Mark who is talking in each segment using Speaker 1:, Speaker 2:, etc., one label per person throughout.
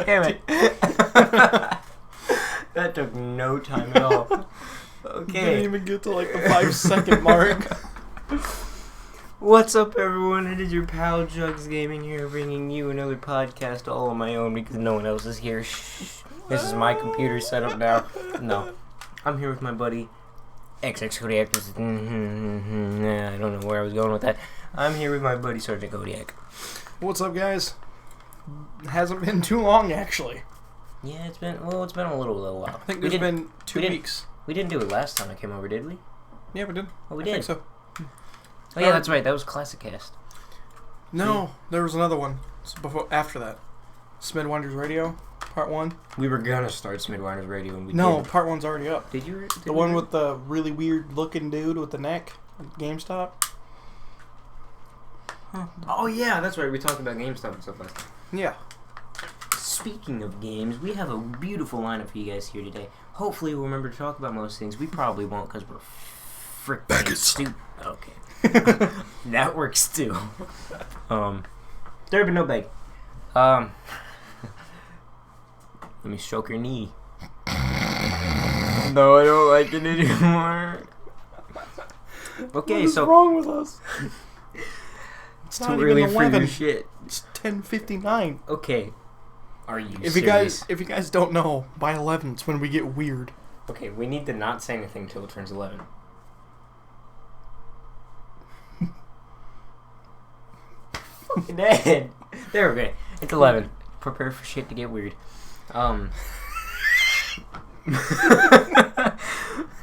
Speaker 1: damn it. That took no time at all. Okay.
Speaker 2: Didn't even get to like the 5-second mark.
Speaker 1: What's up, everyone? It is your pal Jugs Gaming here, bringing you another podcast all on my own because no one else is here. Shh. This is my computer setup now. No, I'm here with my buddy XX Kodiak. I don't know where I was going with that. I'm here with my buddy Sergeant Kodiak.
Speaker 2: What's up, guys? It hasn't been too long, actually.
Speaker 1: Yeah, it's been a little while.
Speaker 2: I think there's been 2 weeks.
Speaker 1: We didn't do it last time I came over, did we?
Speaker 2: Yeah, we did.
Speaker 1: Oh, we did.
Speaker 2: I think so.
Speaker 1: Oh yeah, that's right. That was Classic Cast.
Speaker 2: No, there was another one after that. Smidwinders Radio, Part 1.
Speaker 1: We were gonna start Smidwinders Radio and we
Speaker 2: No,
Speaker 1: didn't.
Speaker 2: Part 1's already up.
Speaker 1: Did you?
Speaker 2: The one with the really weird looking dude with the neck at GameStop.
Speaker 1: Huh. Oh yeah, that's right. We talked about GameStop and stuff last time.
Speaker 2: Yeah.
Speaker 1: Speaking of games, we have a beautiful lineup for you guys here today. Hopefully we'll remember to talk about most things. We probably won't because we're freaking stupid. Okay. That works too. There have been no beg. Let me stroke your knee. No, I don't like it anymore. Okay,
Speaker 2: what is
Speaker 1: so
Speaker 2: wrong with us?
Speaker 1: it's too early for your shit.
Speaker 2: It's 10:59.
Speaker 1: Okay. Are you
Speaker 2: If
Speaker 1: serious?
Speaker 2: you guys don't know, by 11 it's when we get weird.
Speaker 1: Okay, we need to not say anything until it turns 11. Fucking dead. There we go. It's 11. Prepare for shit to get weird.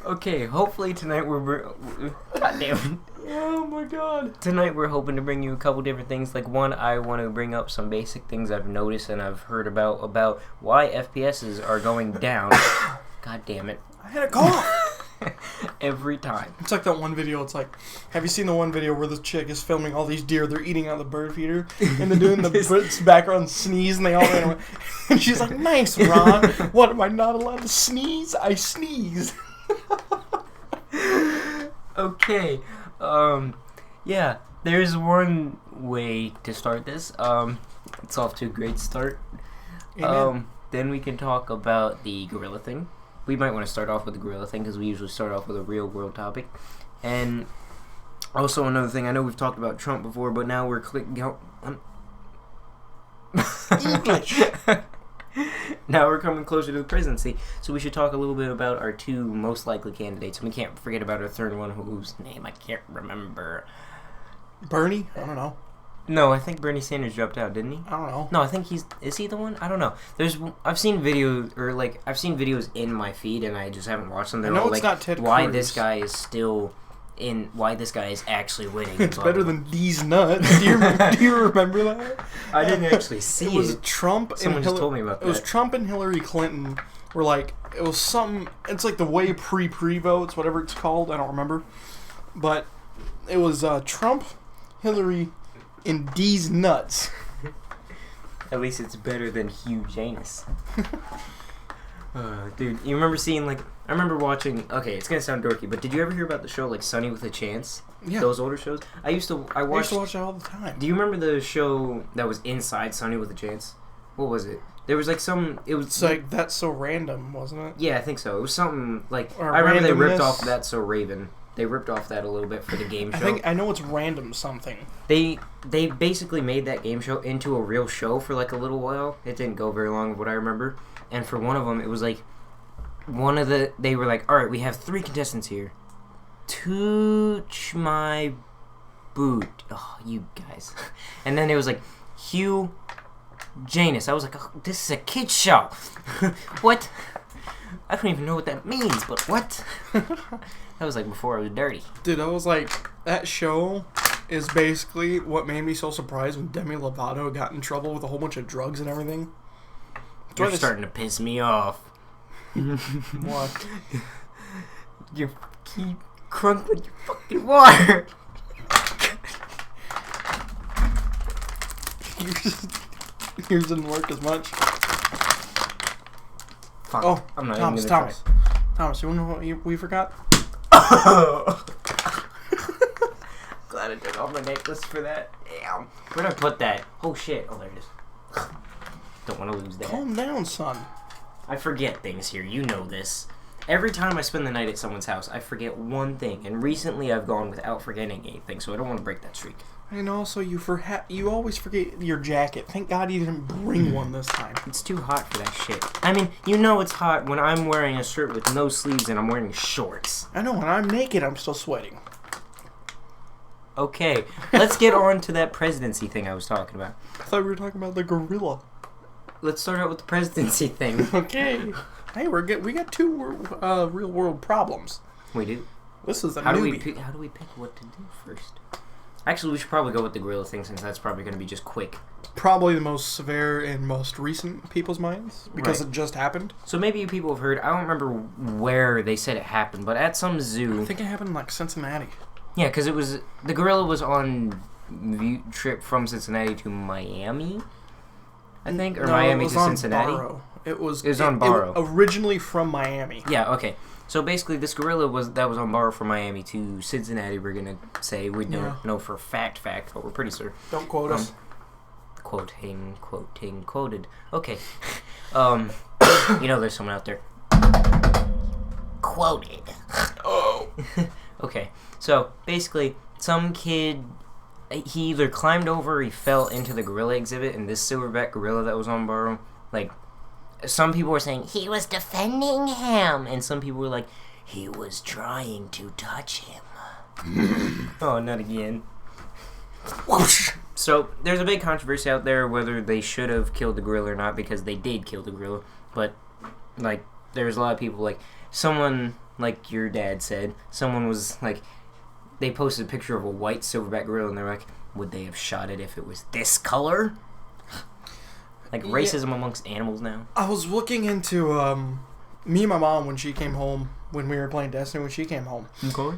Speaker 1: Okay, hopefully tonight God damn it.
Speaker 2: Oh my god.
Speaker 1: Tonight we're hoping to bring you a couple different things. Like one, I want to bring up some basic things I've noticed and I've heard about why FPSs are going down. God damn it.
Speaker 2: I had a cough.
Speaker 1: Every time.
Speaker 2: It's like that one video. It's like, have you seen the one video where this chick is filming all these deer? They're eating out of the bird feeder, and they're doing the background sneeze, and they all ran away. And she's like, "Nice, Ron. What, am I not allowed to sneeze? I sneezed."
Speaker 1: Okay. Yeah. There's one way to start this. It's off to a great start.
Speaker 2: Amen.
Speaker 1: Then we can talk about the gorilla thing. We might want to start off with the gorilla thing because we usually start off with a real world topic. And also another thing, I know we've talked about Trump before, but now we're
Speaker 2: English.
Speaker 1: Now we're coming closer to the presidency, so we should talk a little bit about our 2 most likely candidates. And we can't forget about our third one, whose name I can't remember.
Speaker 2: Bernie? I don't know.
Speaker 1: No, I think Bernie Sanders dropped out, didn't he?
Speaker 2: I don't know.
Speaker 1: No, I think is he the one? I don't know. I've seen videos in my feed and I just haven't watched them. They're
Speaker 2: I know
Speaker 1: all
Speaker 2: it's not Ted
Speaker 1: why
Speaker 2: Cruz.
Speaker 1: this guy is still in, why this guy is actually winning.
Speaker 2: It's better than these nuts. Do you remember that?
Speaker 1: I didn't actually see it.
Speaker 2: It was Trump and
Speaker 1: Someone just
Speaker 2: Hillary.
Speaker 1: told me about that.
Speaker 2: It was Trump and Hillary Clinton were like, it was something, it's like the way pre-votes, whatever it's called, I don't remember. But it was Trump, Hillary, and these nuts.
Speaker 1: At least it's better than Hugh Janus. Dude, you remember seeing, like, I remember watching, okay, it's gonna sound dorky, but did you ever hear about the show, like, Sunny with a Chance?
Speaker 2: Yeah.
Speaker 1: Those older shows? I used to watch
Speaker 2: that all the time.
Speaker 1: Do you remember the show that was inside Sunny with a Chance? What was it? There was, like,
Speaker 2: It's like, That's So Random, wasn't it?
Speaker 1: Yeah, I think so. It was something, like,
Speaker 2: Or
Speaker 1: I remember they ripped
Speaker 2: Randomness.
Speaker 1: off That's So Raven. They ripped off that a little bit for the game show.
Speaker 2: I know it's Random something.
Speaker 1: They basically made that game show into a real show for like a little while. It didn't go very long of what I remember. And for one of them, it was like they were like, all right, we have 3 contestants here. Touch my boot. Oh, you guys. And then it was like, Hugh Janus. I was like, oh, this is a kid's show. What? I don't even know what that means, but what? That was like before I was dirty.
Speaker 2: Dude, I was like, that show is basically what made me so surprised when Demi Lovato got in trouble with a whole bunch of drugs and everything.
Speaker 1: You're starting to piss me off.
Speaker 2: What?
Speaker 1: You keep crunkling your fucking water.
Speaker 2: Yours didn't work as much.
Speaker 1: Fuck.
Speaker 2: Oh,
Speaker 1: I'm not
Speaker 2: Thomas,
Speaker 1: even gonna
Speaker 2: Thomas. Thomas, you wanna know what we forgot?
Speaker 1: Glad I took off my necklace for that. Damn. Where'd I put that? Oh shit. Oh, there it is. Don't want to lose that.
Speaker 2: Calm down, son.
Speaker 1: I forget things here. You know this. Every time I spend the night at someone's house, I forget one thing. And recently I've gone without forgetting anything, so I don't want to break that streak.
Speaker 2: And also, you always forget your jacket. Thank God you didn't bring one this time.
Speaker 1: It's too hot for that shit. I mean, you know it's hot when I'm wearing a shirt with no sleeves and I'm wearing shorts.
Speaker 2: I know, when I'm naked, I'm still sweating.
Speaker 1: Okay, let's get on to that presidency thing I was talking about.
Speaker 2: I thought we were talking about the gorilla.
Speaker 1: Let's start out with the presidency thing.
Speaker 2: Okay. Hey, we got two real world problems.
Speaker 1: We do.
Speaker 2: This is a
Speaker 1: How do
Speaker 2: newbie.
Speaker 1: we pick what to do first? Actually, we should probably go with the gorilla thing since that's probably going to be just quick.
Speaker 2: Probably the most severe and most recent people's minds because
Speaker 1: Right.
Speaker 2: it just happened.
Speaker 1: So maybe you people have heard. I don't remember where they said it happened, but at some zoo.
Speaker 2: I think it happened in like Cincinnati.
Speaker 1: Yeah, because the gorilla was on trip from Cincinnati to Miami, I think, or
Speaker 2: No,
Speaker 1: Miami
Speaker 2: it was
Speaker 1: to
Speaker 2: on
Speaker 1: Cincinnati.
Speaker 2: Barrow. It was
Speaker 1: on Barrow.
Speaker 2: Originally from Miami.
Speaker 1: Yeah, okay. So basically, this gorilla was on borrow from Miami to Cincinnati. We're gonna say we don't know for fact, but we're pretty sure.
Speaker 2: Don't quote us.
Speaker 1: Quoting, quoted. Okay. You know, there's someone out there. Quoted.
Speaker 2: Oh.
Speaker 1: Okay. So basically, some kid, he either climbed over or he fell into the gorilla exhibit, and this silverback gorilla that was on borrow, like, some people were saying he was defending him, and some people were like, he was trying to touch him. Oh, not again.
Speaker 2: Whoosh.
Speaker 1: So there's a big controversy out there whether they should have killed the gorilla or not, because they did kill the gorilla. But like, there's a lot of people, like someone, like your dad said, someone was like, they posted a picture of a white silverback gorilla, and they're like, would they have shot it if it was this color? Like racism amongst animals now.
Speaker 2: I was looking into me and my mom when she came home, when we were playing Destiny, when she came home.
Speaker 1: Okay.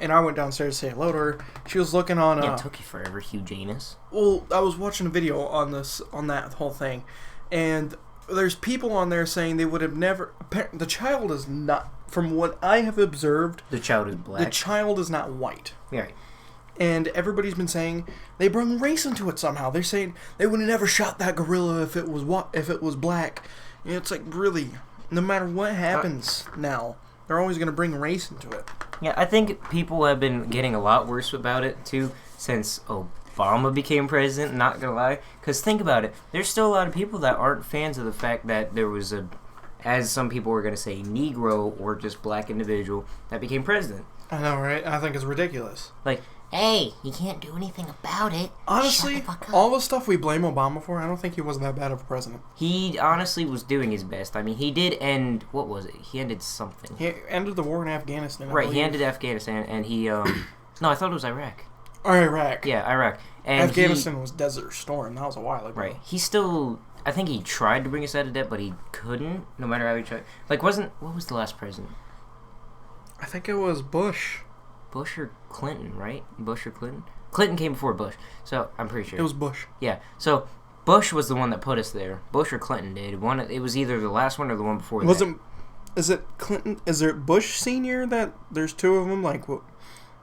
Speaker 2: And I went downstairs to say hello to her. She was looking on.
Speaker 1: Yeah, it took you forever, Hugh Janus.
Speaker 2: Well, I was watching a video on that whole thing, and there's people on there saying they would have never. The child is not, from what I have observed.
Speaker 1: The child is black.
Speaker 2: The child is not white.
Speaker 1: Yeah. Right.
Speaker 2: And everybody's been saying they bring race into it somehow. They're saying they would have never shot that gorilla if it was black. And it's like, really, no matter what happens now, they're always going to bring race into it.
Speaker 1: Yeah, I think people have been getting a lot worse about it, too, since Obama became president, not gonna lie. Because think about it, there's still a lot of people that aren't fans of the fact that there was as some people were gonna say, Negro or just black individual that became president.
Speaker 2: I know, right? I think it's ridiculous.
Speaker 1: Like, hey, you can't do anything about it.
Speaker 2: Honestly,
Speaker 1: Shut the fuck up.
Speaker 2: all the stuff we blame Obama for, I don't think he was that bad of a president.
Speaker 1: He honestly was doing his best. I mean, he did end, what was it? He ended something.
Speaker 2: He ended the war in Afghanistan.
Speaker 1: Right, he ended Afghanistan, and he, no, I thought it was Iraq.
Speaker 2: Or Iraq.
Speaker 1: Yeah, Iraq. And
Speaker 2: Afghanistan was Desert Storm. That was a while ago.
Speaker 1: Right. He still, I think he tried to bring us out of debt, but he couldn't, no matter how he tried. Like, what was the last president?
Speaker 2: I think it was Bush.
Speaker 1: Bush or Clinton, right? Bush or Clinton? Clinton came before Bush, so I'm pretty sure.
Speaker 2: It was Bush.
Speaker 1: Yeah, so Bush was the one that put us there. Bush or Clinton did. It was either the last one or the one before that.
Speaker 2: Is it Clinton? Is there Bush Senior that there's two of them? Like, what?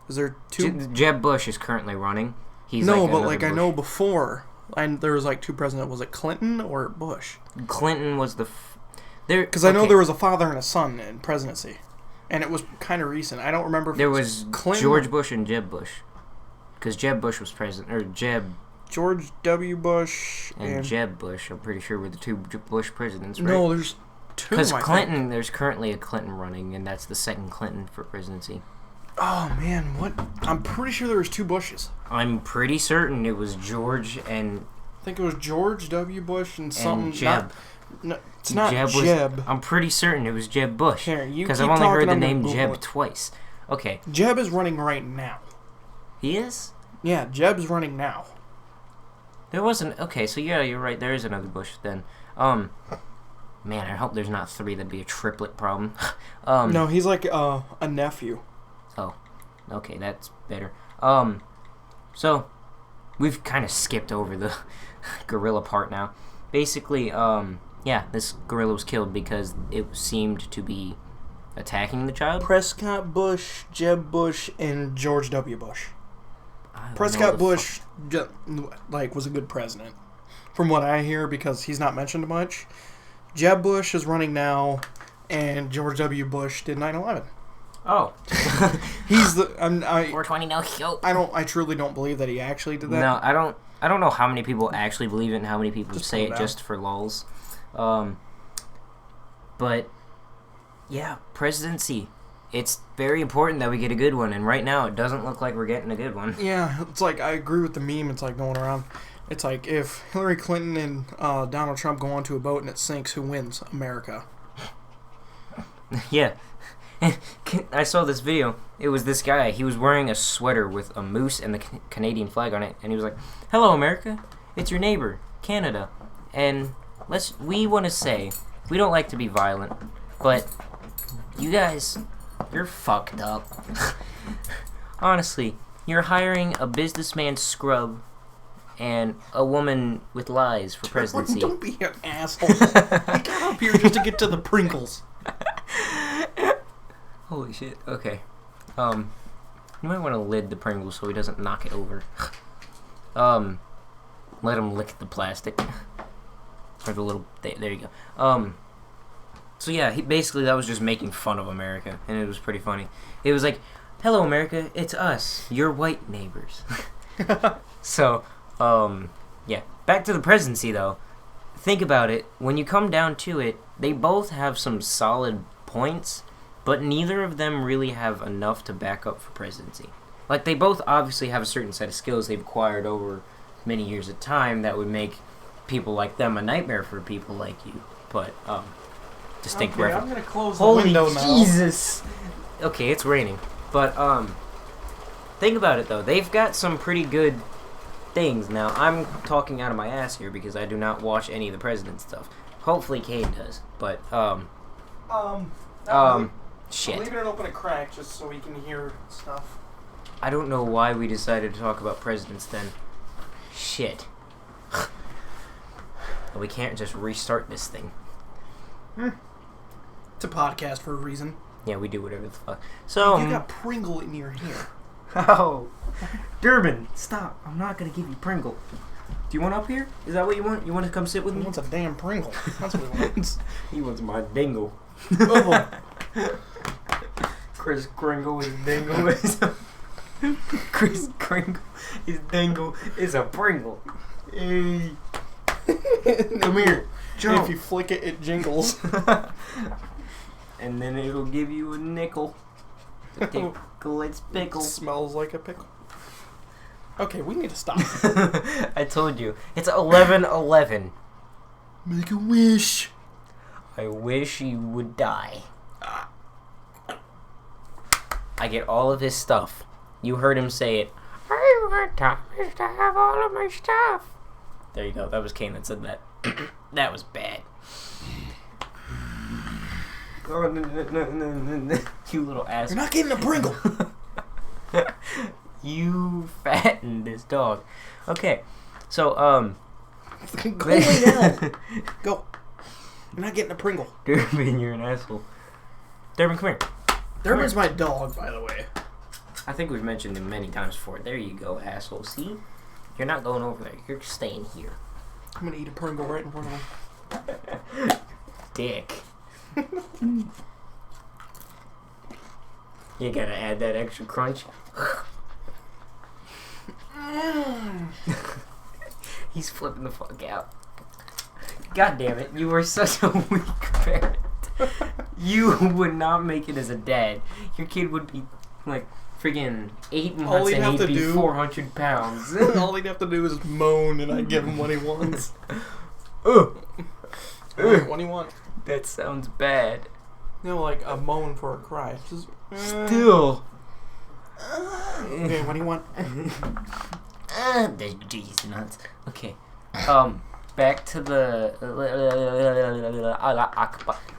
Speaker 2: Is there two?
Speaker 1: Jeb Bush is currently running. He's
Speaker 2: no,
Speaker 1: like
Speaker 2: but
Speaker 1: another
Speaker 2: like
Speaker 1: Bush.
Speaker 2: I know before, and there was like two presidents. Was it Clinton or Bush?
Speaker 1: Clinton was the. There
Speaker 2: because I know there was a father and a son in presidency, and it was kind of recent. I don't remember if
Speaker 1: there
Speaker 2: it
Speaker 1: was
Speaker 2: Clinton
Speaker 1: George Bush and Jeb Bush, because Jeb Bush was president, or
Speaker 2: George W. Bush
Speaker 1: and Jeb Bush. I'm pretty sure were the two Bush presidents, right?
Speaker 2: No, there's two.
Speaker 1: Because Clinton, there's currently a Clinton running, and that's the second Clinton for presidency.
Speaker 2: Oh man, what? I'm pretty sure there was two Bushes.
Speaker 1: I'm pretty certain it was George and.
Speaker 2: I think it was George W. Bush and something.
Speaker 1: And Jeb.
Speaker 2: No, it's not
Speaker 1: Jeb. I'm pretty certain it was Jeb Bush. Because I've only heard the name Jeb twice. Okay.
Speaker 2: Jeb is running right now.
Speaker 1: He is?
Speaker 2: Yeah, Jeb's running now.
Speaker 1: There wasn't. Okay, so yeah, you're right. There is another Bush then. Man, I hope there's not three. That'd be a triplet problem.
Speaker 2: No, he's like a nephew.
Speaker 1: Oh, okay, that's better. So we've kind of skipped over the gorilla part now. Basically, yeah, this gorilla was killed because it seemed to be attacking the child.
Speaker 2: Prescott Bush, Jeb Bush, and George W. Bush. Prescott Bush, was a good president. from what I hear, because he's not mentioned much, Jeb Bush is running now, and George W. Bush did 9/11.
Speaker 1: Oh.
Speaker 2: He's the...
Speaker 1: 420 no show.
Speaker 2: I truly don't believe that he actually did that.
Speaker 1: No, I don't know how many people actually believe it and how many people
Speaker 2: Just
Speaker 1: say
Speaker 2: put it
Speaker 1: it
Speaker 2: out.
Speaker 1: just for lulz. But yeah, presidency. It's very important that we get a good one, and right now it doesn't look like we're getting a good one.
Speaker 2: Yeah, it's like, I agree with the meme. It's like going around. It's like, if Hillary Clinton and Donald Trump go onto a boat and it sinks, who wins? America.
Speaker 1: Yeah. I saw this video. It was this guy. He was wearing a sweater with a moose and the Canadian flag on it, and he was like, "Hello, America. It's your neighbor, Canada. And we want to say, we don't like to be violent, but you guys, you're fucked up. Honestly, you're hiring a businessman scrub and a woman with lies for presidency."
Speaker 2: Don't be an asshole. He got up here just to get to the Pringles.
Speaker 1: Holy shit. Okay. You might want to lid the Pringles so he doesn't knock it over. Let him lick the plastic. Or the little... There you go. So yeah, basically that was just making fun of America, and it was pretty funny. It was like, "Hello, America, it's us, your white neighbors." So, yeah. Back to the presidency, though. Think about it. When you come down to it, they both have some solid points, but neither of them really have enough to back up for presidency. Like, they both obviously have a certain set of skills they've acquired over many years of time that would make people like them a nightmare for people like you. But, distinct reference.
Speaker 2: I'm gonna close
Speaker 1: Holy
Speaker 2: the window now.
Speaker 1: Jesus! Okay, it's raining. But, think about it, though. They've got some pretty good things. Now, I'm talking out of my ass here because I do not watch any of the president stuff. Hopefully Kane does. But, shit.
Speaker 2: I'm leaving it open a crack just so we can hear stuff.
Speaker 1: I don't know why we decided to talk about presidents then. Shit. We can't just restart this thing.
Speaker 2: It's a podcast for a reason.
Speaker 1: Yeah, we do whatever the fuck. So,
Speaker 2: You got Pringle in your hair.
Speaker 1: oh, Durbin, stop! I'm not gonna give you Pringle. Do you want up here? Is that what you want? You want to come sit with
Speaker 2: He
Speaker 1: me?
Speaker 2: wants a damn Pringle. That's what he wants.
Speaker 1: He wants my dingle.
Speaker 2: Oh.
Speaker 1: Chris Kringle is dingle is Chris Kringle is dingle is a Pringle. Hey, come here, jump.
Speaker 2: If you flick it, it jingles.
Speaker 1: And then it'll give you a nickel. Tickle its pickle.
Speaker 2: Smells like a pickle. Okay, we need to stop.
Speaker 1: I told you. It's 11:11.
Speaker 2: Make a wish.
Speaker 1: I wish you would die. I get all of his stuff. You heard him say it. I want Thomas to have all of my stuff. There you go. That was Kane that said that. That was bad. Oh, no. You little ass.
Speaker 2: You're not getting a Pringle.
Speaker 1: You fattened this dog. Okay. So,
Speaker 2: Go lay down. Go. You're not getting a Pringle.
Speaker 1: Durbin, you're an asshole. Durbin, come here.
Speaker 2: Durbin's my dog, by the way.
Speaker 1: I think we've mentioned him many times before. There you go, asshole. See? You're not going over there. You're staying here.
Speaker 2: I'm gonna eat a Pringle right in front of him.
Speaker 1: Dick. You gotta add that extra crunch. He's flipping the fuck out. God damn it, you are such a weak parent. You would not make it as a dad. Your kid would be like friggin' 8 months and he'd be 400 pounds.
Speaker 2: All he'd have to do is moan and I'd give him what he wants.
Speaker 1: What
Speaker 2: What do you want?
Speaker 1: That sounds bad.
Speaker 2: You know, like a moan for a cry. Just,
Speaker 1: Still.
Speaker 2: Okay, what do you want?
Speaker 1: The G's nuts. Okay. Back to the.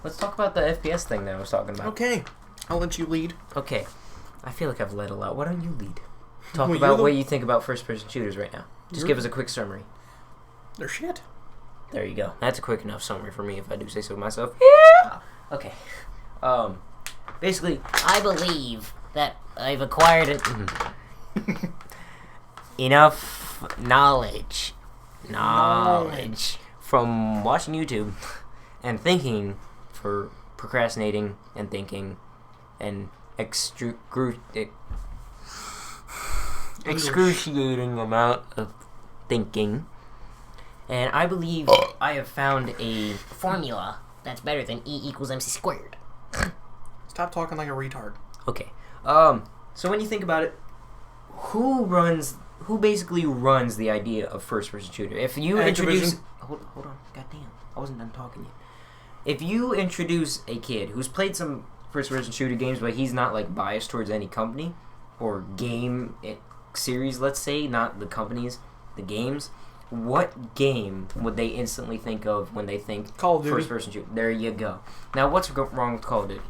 Speaker 1: Let's talk about the FPS thing that I was talking about.
Speaker 2: Okay, I'll let you lead.
Speaker 1: Okay. I feel like I've led a lot. Why don't you lead? Talk
Speaker 2: Well,
Speaker 1: about what you think about first-person shooters right now. Just
Speaker 2: You're-
Speaker 1: give us a quick summary.
Speaker 2: They're shit.
Speaker 1: There you go. That's a quick enough summary for me, if I do say so myself.
Speaker 2: Yeah.
Speaker 1: Okay. Basically, I believe that I've acquired enough knowledge knowledge from watching YouTube and thinking for procrastinating and thinking and excruciating amount of thinking. And I believe I have found a formula that's better than E=mc².
Speaker 2: Stop talking like a retard.
Speaker 1: Okay. So when you think about it, who basically runs the idea of first-person shooter? If you introduce... Hold on. Goddamn. I wasn't done talking yet. If you introduce a kid who's played some first-person shooter games, but he's not, like, biased towards any company or game series, let's say, not the companies, the games, what game would they instantly think of when they think
Speaker 2: Call of Duty.
Speaker 1: First-person shooter? There you go. Now, what's wrong with Call of Duty?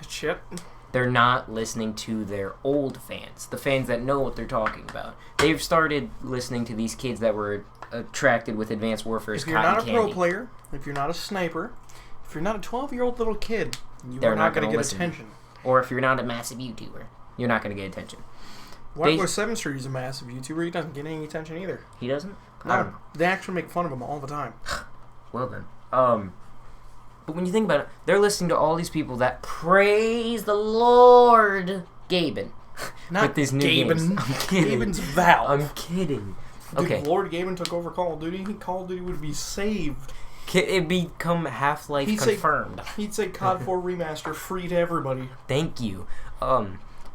Speaker 2: Shit.
Speaker 1: They're not listening to their old fans, the fans that know what they're talking about. They've started listening to these kids that were attracted with Advanced Warfare's cotton candy.
Speaker 2: If you're not a pro player, if you're not a sniper, if you're not a 12-year-old little kid, you're not going to get attention.
Speaker 1: Or if you're not a massive YouTuber, you're not going to get attention.
Speaker 2: White Boy 7 Street is a massive YouTuber. He doesn't get any attention either.
Speaker 1: He doesn't?
Speaker 2: No. They actually make fun of him all the time.
Speaker 1: Well then. But when you think about it, they're listening to all these people that praise the Lord Gaben.
Speaker 2: Not
Speaker 1: with these new games. I'm kidding.
Speaker 2: Gaben's Valve.
Speaker 1: I'm kidding.
Speaker 2: Dude,
Speaker 1: okay.
Speaker 2: If Lord Gaben took over Call of Duty, Call of Duty would be saved.
Speaker 1: It'd become Half-Life confirmed.
Speaker 2: He'd say COD 4 Remaster free to everybody.
Speaker 1: Thank you.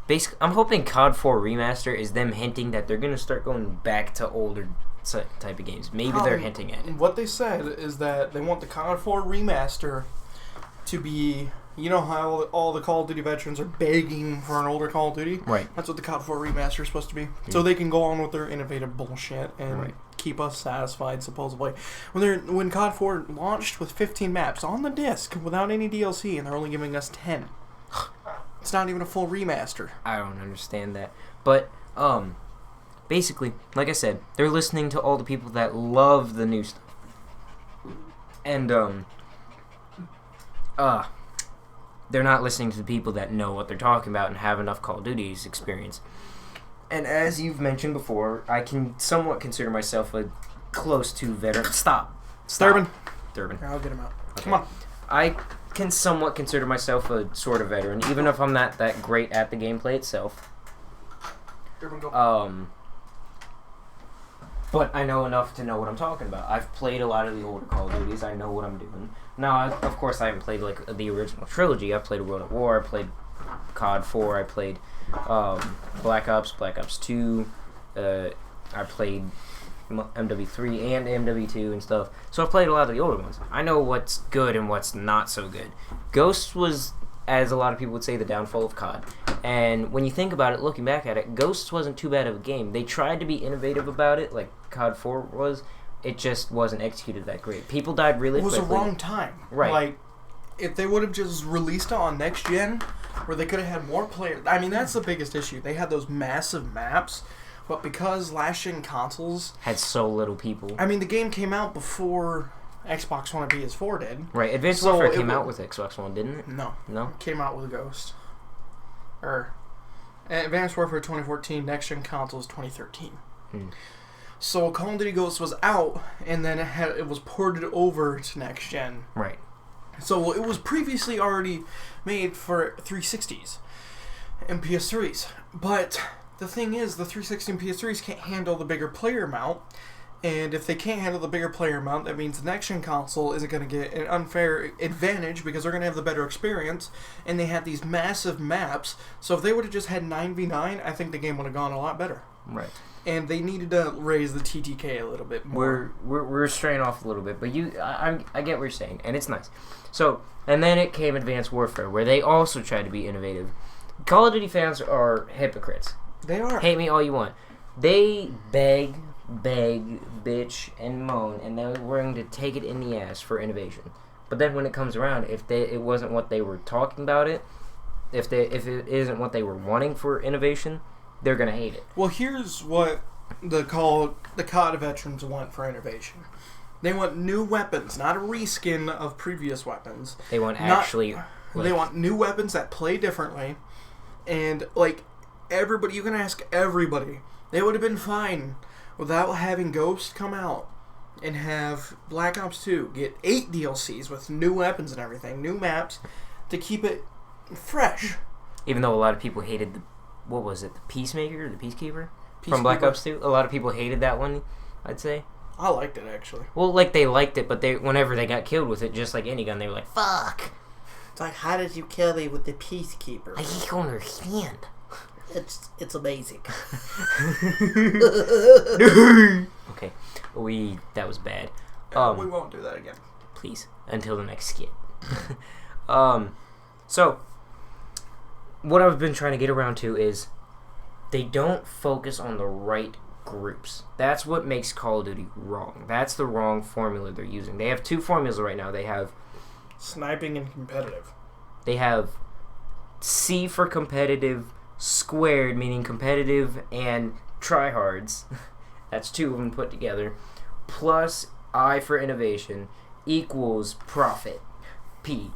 Speaker 1: Basically, I'm hoping COD 4 Remaster is them hinting that they're going to start going back to older type of games. Maybe they're hinting at it.
Speaker 2: What they said is that they want the COD 4 Remaster to be... You know how all the Call of Duty veterans are begging for an older Call of Duty?
Speaker 1: Right.
Speaker 2: That's what the COD 4 Remaster is supposed to be. Mm. So they can go on with their innovative bullshit and keep us satisfied, supposedly. When COD 4 launched with 15 maps on the disc without any DLC, and they're only giving us 10. It's not even a full remaster.
Speaker 1: I don't understand that. But, basically, like I said, they're listening to all the people that love the new stuff. And, they're not listening to the people that know what they're talking about and have enough Call of Duty's experience. And as you've mentioned before, I can somewhat consider myself a close to veteran. Stop.
Speaker 2: Durbin.
Speaker 1: I'll
Speaker 2: get him out. Okay. Come on.
Speaker 1: I can somewhat consider myself a sort of veteran, even if I'm not that great at the gameplay itself.
Speaker 2: Durbin, go.
Speaker 1: But I know enough to know what I'm talking about. I've played a lot of the older Call of Duties. I know what I'm doing. Now, of course, I haven't played like the original trilogy. I played World at War. I played COD 4. I played Black Ops 2. I played MW3 and MW2 and stuff. So I've played a lot of the older ones. I know what's good and what's not so good. Ghost was, as a lot of people would say, the downfall of COD. And when you think about it, looking back at it, Ghost wasn't too bad of a game. They tried to be innovative about it, like COD 4 was. It just wasn't executed that great. People died really quickly.
Speaker 2: It was a wrong time.
Speaker 1: Right.
Speaker 2: Like, if they would have just released it on next gen, where they could have had more players. I mean, that's the biggest issue. They had those massive maps, but because last gen consoles
Speaker 1: had so little people.
Speaker 2: I mean, the game came out before Xbox One and PS4 did.
Speaker 1: Right. Advanced Warfare came out with Xbox One, didn't it?
Speaker 2: No.
Speaker 1: No?
Speaker 2: It came out with Ghost. Advanced Warfare 2014, next gen consoles 2013. So Call of Duty Ghost was out, and then it was ported over to next gen.
Speaker 1: Right.
Speaker 2: So it was previously already made for 360s and PS3s. But the thing is, the 360 and PS3s can't handle the bigger player amount. And if they can't handle the bigger player amount, that means the next-gen console isn't going to get an unfair advantage because they're going to have the better experience. And they had these massive maps. So if they would have just had 9v9, I think the game would have gone a lot better.
Speaker 1: Right.
Speaker 2: And they needed to raise the TTK a little bit more.
Speaker 1: We're straying off a little bit, but I get what you're saying, and it's nice. So, and then it came Advanced Warfare, where they also tried to be innovative. Call of Duty fans are hypocrites.
Speaker 2: They are.
Speaker 1: Hate me all you want. They beg, bitch, and moan, and they're willing to take it in the ass for innovation. But then when it comes around, if it wasn't what they were talking about if it isn't what they were wanting for innovation, they're gonna hate it.
Speaker 2: Well, here's what the COD veterans want for innovation. They want new weapons, not a reskin of previous weapons.
Speaker 1: They want
Speaker 2: they want new weapons that play differently, and like everybody, you can ask everybody, they would have been fine without having Ghost come out and have Black Ops 2 get 8 DLCs with new weapons and everything, new maps, to keep it fresh.
Speaker 1: Even though a lot of people hated the Peacemaker or the Peacekeeper from Black Ops 2? A lot of people hated that one, I'd say.
Speaker 2: I liked it, actually.
Speaker 1: Well, like, they liked it, but whenever they got killed with it, just like any gun, they were like, fuck!
Speaker 2: It's like, how did you kill me with the Peacekeeper?
Speaker 1: I can't understand.
Speaker 2: It's amazing.
Speaker 1: Okay, that was bad.
Speaker 2: We won't do that again.
Speaker 1: Please, until the next skit. So, what I've been trying to get around to is they don't focus on the right groups. That's what makes Call of Duty wrong. That's the wrong formula they're using. They have two formulas right now. They have
Speaker 2: sniping and competitive.
Speaker 1: They have C for competitive, squared, meaning competitive and tryhards. That's two of them put together. Plus I for innovation equals profit, P.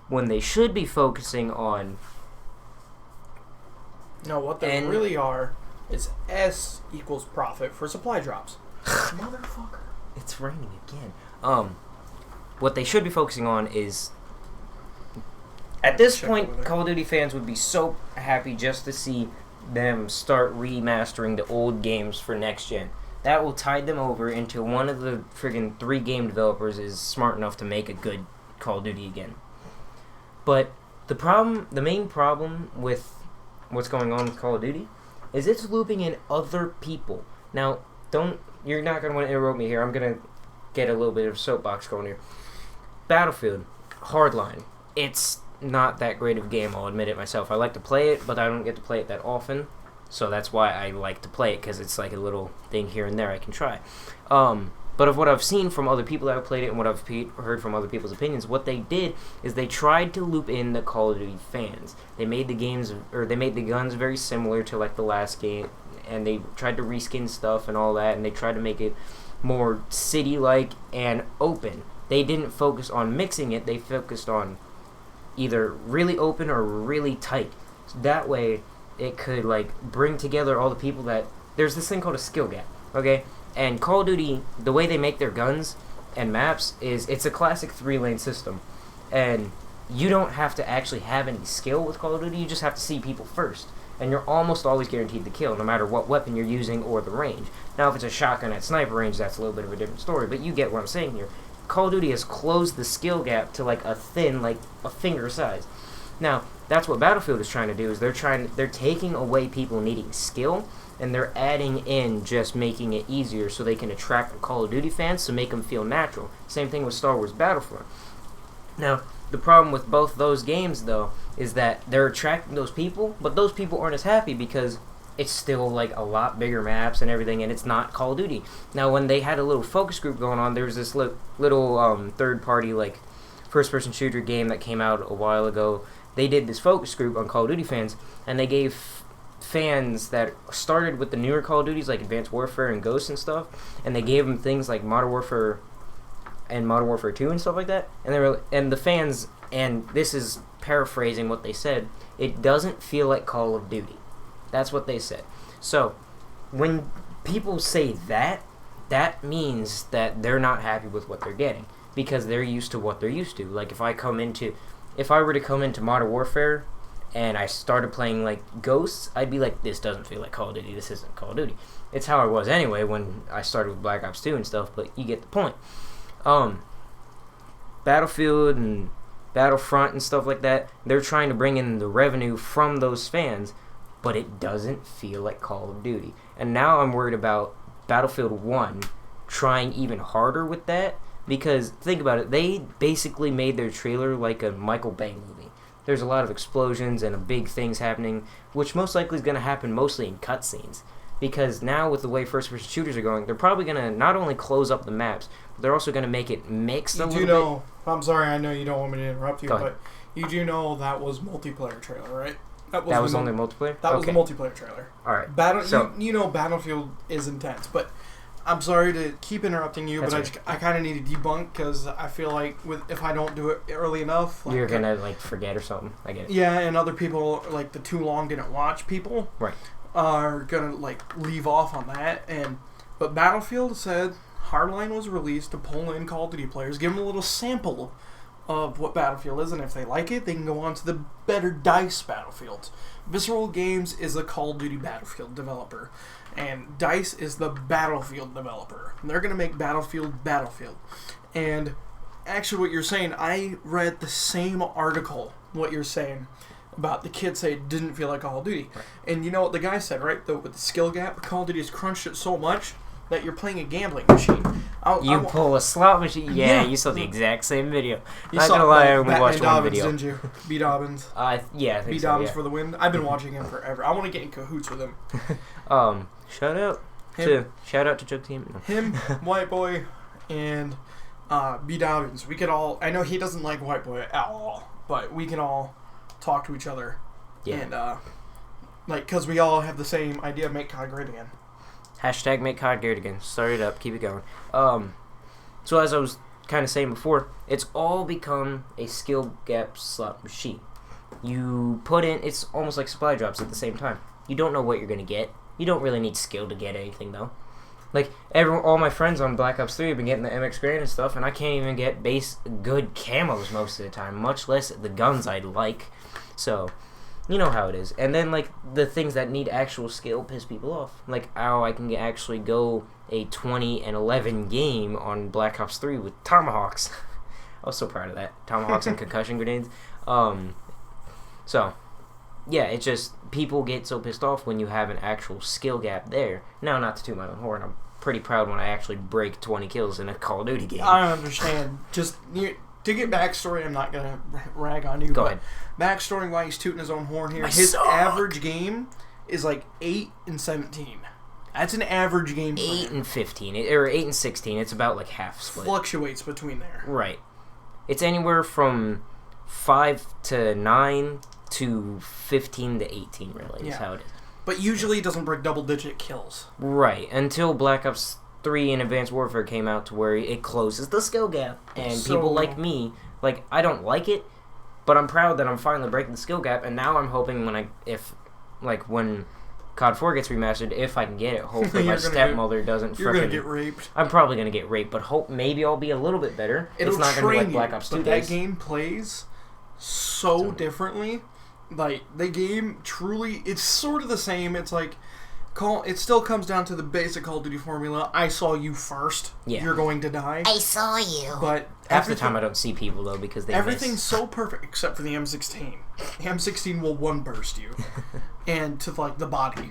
Speaker 1: When they should be focusing on...
Speaker 2: No, what they really are is S equals profit for supply drops. Motherfucker.
Speaker 1: It's raining again. What they should be focusing on is... At this point, Call of Duty fans would be so happy just to see them start remastering the old games for next gen. That will tide them over into one of the friggin' 3 game developers is smart enough to make a good Call of Duty again. But the main problem with what's going on with Call of Duty is it's looping in other people. Now, you're not going to want to interrupt me here. I'm going to get a little bit of soapbox going here. Battlefield, Hardline. It's not that great of a game, I'll admit it myself. I like to play it, but I don't get to play it that often. So that's why I like to play it, because it's like a little thing here and there I can try. But of what I've seen from other people that have played it and what I've heard from other people's opinions, what they did is they tried to loop in the Call of Duty fans. They made the guns very similar to like the last game, and they tried to reskin stuff and all that, and they tried to make it more city-like and open. They didn't focus on mixing it, they focused on either really open or really tight. So that way it could like bring together all the people that... There's this thing called a skill gap, okay? And Call of Duty, the way they make their guns and maps is it's a classic 3-lane system. And you don't have to actually have any skill with Call of Duty, you just have to see people first. And you're almost always guaranteed the kill, no matter what weapon you're using or the range. Now, if it's a shotgun at sniper range, that's a little bit of a different story, but you get what I'm saying here. Call of Duty has closed the skill gap to like a thin, like a finger size. Now, that's what Battlefield is trying to do, is they're taking away people needing skill, and they're adding in just making it easier so they can attract the Call of Duty fans to make them feel natural. Same thing with Star Wars Battlefront. Now, the problem with both those games, though, is that they're attracting those people, but those people aren't as happy because it's still like a lot bigger maps and everything, and it's not Call of Duty. Now, when they had a little focus group going on, there was this little third-party like first-person shooter game that came out a while ago. They did this focus group on Call of Duty fans, and they gave fans that started with the newer Call of Duties like Advanced Warfare and Ghosts and stuff, and they gave them things like Modern Warfare and Modern Warfare 2 and stuff like that. And the fans, and this is paraphrasing what they said, it doesn't feel like Call of Duty. That's what they said. So, when people say that, that means that they're not happy with what they're getting, because they're used to what they're used to. Like, if I were to come into Modern Warfare and I started playing like Ghosts, I'd be like, this doesn't feel like Call of Duty, this isn't Call of Duty. It's how I was anyway when I started with Black Ops 2 and stuff, but you get the point. Battlefield and Battlefront and stuff like that, they're trying to bring in the revenue from those fans, but it doesn't feel like Call of Duty. And now I'm worried about Battlefield 1 trying even harder with that, because think about it, they basically made their trailer like a Michael Bay movie. There's a lot of explosions and big things happening, which most likely is going to happen mostly in cutscenes. Because now with the way first-person shooters are going, they're probably going to not only close up the maps, but they're also going to make it mixed a little bit.
Speaker 2: I'm sorry, I know you don't want me to interrupt you,
Speaker 1: Go ahead.
Speaker 2: but you do know that was multiplayer trailer, right?
Speaker 1: That was only multiplayer?
Speaker 2: That was the multiplayer trailer.
Speaker 1: Alright.
Speaker 2: You know Battlefield is intense, but I'm sorry to keep interrupting you, but I kind of need to debunk, because I feel like if I don't do it early enough...
Speaker 1: You're going to like forget or something. I get it.
Speaker 2: Yeah, and other people, like the too long didn't watch people...
Speaker 1: Right.
Speaker 2: Are going to like leave off on that. But Battlefield said Hardline was released to pull in Call of Duty players, give them a little sample of what Battlefield is, and if they like it, they can go on to the better DICE Battlefields. Visceral Games is a Call of Duty Battlefield developer, and DICE is the Battlefield developer. And they're going to make Battlefield. And actually what you're saying, I read the same article, what you're saying, about the kids say it didn't feel like Call of Duty.
Speaker 1: Right.
Speaker 2: And you know what the guy said, right? With the skill gap, Call of Duty has crunched it so much that you're playing a gambling machine.
Speaker 1: You pull a slot machine. Yeah, you saw the exact same video. Not gonna lie, I only watched one video.
Speaker 2: Didn't you? B. Dobbins.
Speaker 1: Yeah, I think
Speaker 2: B.
Speaker 1: so,
Speaker 2: Dobbins
Speaker 1: yeah.
Speaker 2: for the win. I've been watching him forever. I want to get in cahoots with him.
Speaker 1: Shout out to Joke Team. No.
Speaker 2: Him, White Boy, and B. Dobbins. We could all. I know he doesn't like White Boy at all, but we can all talk to each other.
Speaker 1: Yeah.
Speaker 2: And because we all have the same idea, make COD great again.
Speaker 1: Hashtag make COD great again. Start it up. Keep it going. So as I was kind of saying before, it's all become a skill gap slot machine. You put in, it's almost like supply drops at the same time. You don't know what you're going to get. You don't really need skill to get anything, though. Like, all my friends on Black Ops 3 have been getting the MX Grand and stuff, and I can't even get good camos most of the time, much less the guns I'd like. So, you know how it is. And then, like, the things that need actual skill piss people off. Like, how I can actually go a 20-11 game on Black Ops 3 with tomahawks. I was so proud of that. Tomahawks and concussion grenades. So, yeah, it's just, people get so pissed off when you have an actual skill gap there. Now, not to toot my own horn, I'm pretty proud when I actually break 20 kills in a Call of Duty game.
Speaker 2: I understand. Just, to get backstory, I'm not going to rag on you.
Speaker 1: Go ahead.
Speaker 2: Backstory why he's tooting his own horn here.
Speaker 1: I
Speaker 2: His
Speaker 1: suck.
Speaker 2: average game is like 8-17. That's an average game for
Speaker 1: 8
Speaker 2: him.
Speaker 1: and 15, or 8 and 16. It's about like half split.
Speaker 2: Fluctuates between there.
Speaker 1: Right. It's anywhere from 5 to 9 to 15 to 18, really, is how it is.
Speaker 2: But usually it doesn't break double-digit kills.
Speaker 1: Right, until Black Ops 3 and Advanced Warfare came out to where it closes the skill gap. And
Speaker 2: So-
Speaker 1: people like me, like, I don't like it, but I'm proud that I'm finally breaking the skill gap, and now I'm hoping when COD 4 gets remastered, if I can get it, hopefully my stepmother doesn't
Speaker 2: You're going
Speaker 1: frickin'...
Speaker 2: to get raped.
Speaker 1: I'm probably going to get raped, but maybe I'll be a little bit better.
Speaker 2: It'll
Speaker 1: it's not going to be
Speaker 2: train
Speaker 1: like Black Ops 2
Speaker 2: but
Speaker 1: days.
Speaker 2: that game plays so differently. Like, the game truly, it's sort of the same. It's like, it still comes down to the basic Call of Duty formula. I saw you first.
Speaker 1: Yeah.
Speaker 2: You're going to die.
Speaker 3: I saw you.
Speaker 2: But
Speaker 1: Half the time I don't see people, though, because they
Speaker 2: everything's
Speaker 1: miss.
Speaker 2: so perfect except for the M16. The M16 will one burst you and to like the body.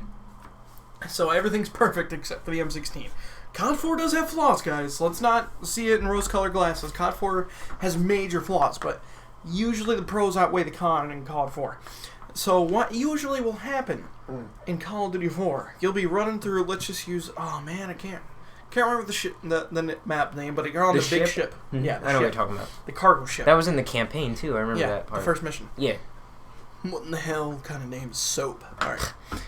Speaker 2: So everything's perfect except for the M16. COD 4 does have flaws, guys. Let's not see it in rose-colored glasses. COD 4 has major flaws, but usually the pros outweigh the con in COD 4. So what usually will happen in Call of Duty 4? You'll be running through. Let's just use. Oh man, I can't remember the map name, but you're on the big ship.
Speaker 1: Mm-hmm.
Speaker 2: Yeah, the
Speaker 1: I know what
Speaker 2: ship.
Speaker 1: you're talking about.
Speaker 2: The cargo ship.
Speaker 1: That was in the campaign, too. I remember that part.
Speaker 2: The first mission.
Speaker 1: Yeah.
Speaker 2: What in the hell kind of name is Soap? Alright.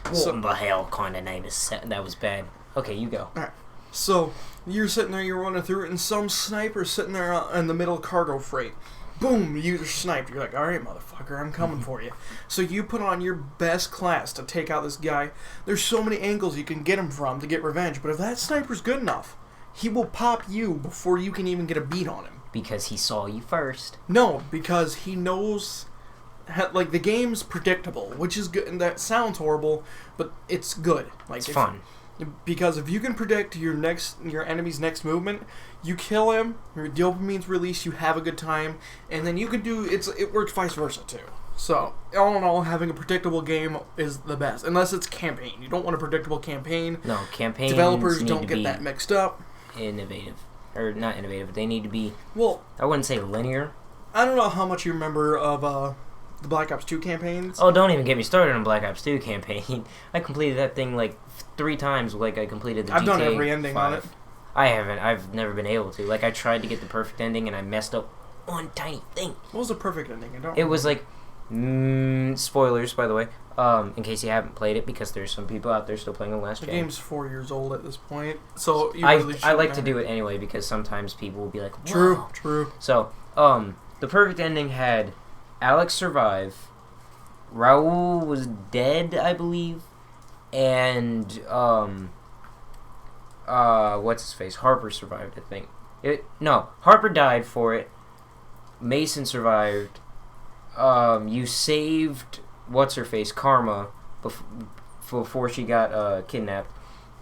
Speaker 1: What the hell kind of name is that? Was bad. Okay, you go.
Speaker 2: Alright. So, you're sitting there, you're running through it, and some sniper's sitting there in the middle of cargo freight. Boom, you're sniped. You're like, alright, motherfucker, I'm coming for you. So you put on your best class to take out this guy. There's so many angles you can get him from to get revenge, but if that sniper's good enough, he will pop you before you can even get a beat on him.
Speaker 1: Because he saw you first.
Speaker 2: No, because he knows... Like, the game's predictable, which is good, and that sounds horrible, but it's good. Like,
Speaker 1: It's fun.
Speaker 2: Because if you can predict your enemy's next movement, you kill him, your dopamine's released, you have a good time, and then you can do... It works vice versa, too. So, all in all, having a predictable game is the best. Unless it's campaign. You don't want a predictable campaign.
Speaker 1: No, campaigns
Speaker 2: Developers
Speaker 1: need
Speaker 2: don't
Speaker 1: to
Speaker 2: get
Speaker 1: be
Speaker 2: that mixed up.
Speaker 1: innovative. Or, not innovative, they need to be...
Speaker 2: Well,
Speaker 1: I wouldn't say linear.
Speaker 2: I don't know how much you remember of the Black Ops 2 campaigns.
Speaker 1: Oh, don't even get me started on Black Ops 2 campaign. I completed that thing like 3 times, like I completed the
Speaker 2: I've
Speaker 1: GTA
Speaker 2: done every ending
Speaker 1: 5.
Speaker 2: on it.
Speaker 1: I haven't. I've never been able to. Like, I tried to get the perfect ending, and I messed up one tiny thing.
Speaker 2: What was the perfect ending? I don't
Speaker 1: It was like... spoilers, by the way. In case you haven't played it, because there's some people out there still playing the last
Speaker 2: The
Speaker 1: game.
Speaker 2: game's 4 years old at this point, so you
Speaker 1: I
Speaker 2: really
Speaker 1: like to
Speaker 2: shouldn't
Speaker 1: do it anyway, because sometimes people will be like, whoa.
Speaker 2: True, true.
Speaker 1: So, the perfect ending had Alex survive, Raul was dead, I believe, and what's his face? Harper survived, I think. No, Harper died for it. Mason survived. You saved what's her face, Karma, before she got kidnapped,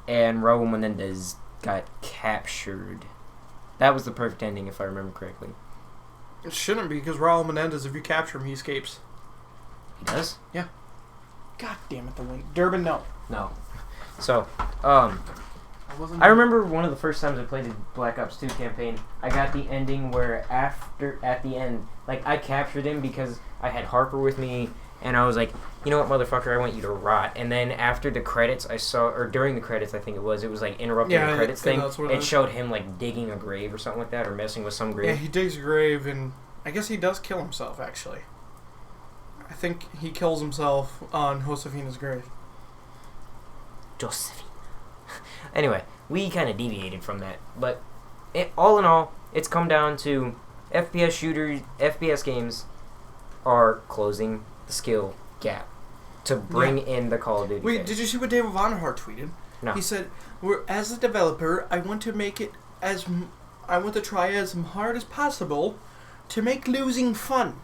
Speaker 1: and Raul Menendez got captured. That was the perfect ending, if I remember correctly.
Speaker 2: It shouldn't be, because Raul Menendez, if you capture him, he escapes.
Speaker 1: He does?
Speaker 2: Yeah. God damn it, the wind. Durbin, no.
Speaker 1: No. So, I remember one of the first times I played the Black Ops 2 campaign, I got the ending where at the end, like, I captured him because I had Harper with me, and I was like, you know what, motherfucker, I want you to rot. And then after the credits, I saw, or during the credits, I think it was like interrupting the credits thing. It showed him like digging a grave or something like that, or messing with some grave.
Speaker 2: Yeah, he digs a grave, and I guess he does kill himself, actually. I think he kills himself on Josefina's grave.
Speaker 1: Josephine. Anyway, we kind of deviated from that, but all in all, it's come down to FPS games are closing the skill gap to bring in the Call of Duty.
Speaker 2: Wait, did you see what David Vonnegut tweeted?
Speaker 1: No.
Speaker 2: He said, as a developer, I want to try as hard as possible to make losing fun.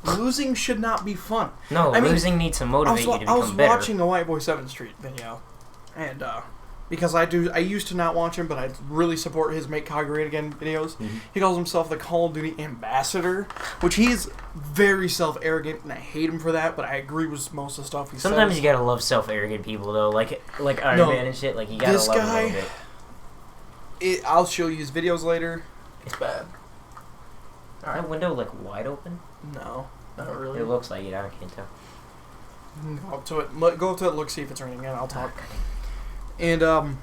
Speaker 2: Losing should not be fun.
Speaker 1: No, losing needs to motivate you to become better. I was
Speaker 2: watching a White Boy 7 Street video, and because I used to not watch him, but I really support his Make COD Great Again videos. Mm-hmm. He calls himself the Call of Duty ambassador, which he's very self-arrogant, and I hate him for that, but I agree with most of the stuff he says.
Speaker 1: Sometimes you gotta love self-arrogant people, though, like Iron Man and shit. Like, you gotta love him a little bit.
Speaker 2: I'll show you his videos later. It's bad.
Speaker 1: Is that window, like, wide open?
Speaker 2: No, not really.
Speaker 1: It looks like it, I can't tell.
Speaker 2: Go up to it, look, see if it's raining, and I'll talk. And,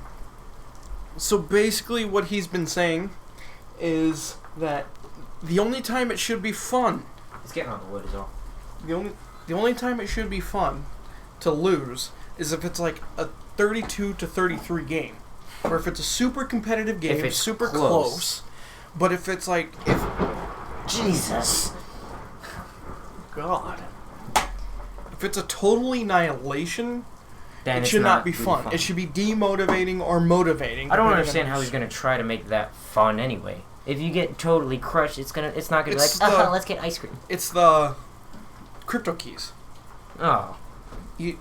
Speaker 2: so basically what he's been saying is that the only time it should be fun...
Speaker 1: It's getting on the wood is all.
Speaker 2: The only time it should be fun to lose is if it's like a 32-33 game. Or if it's a super competitive game, if it's super close. But if it's like...
Speaker 1: Jesus!
Speaker 2: God. If it's a total annihilation... Then it should not be fun. It should be demotivating or motivating.
Speaker 1: I don't understand how he's going to try to make that fun anyway. If you get totally crushed, it's not going to be like, let's get ice cream.
Speaker 2: It's the crypto keys.
Speaker 1: Oh.
Speaker 2: The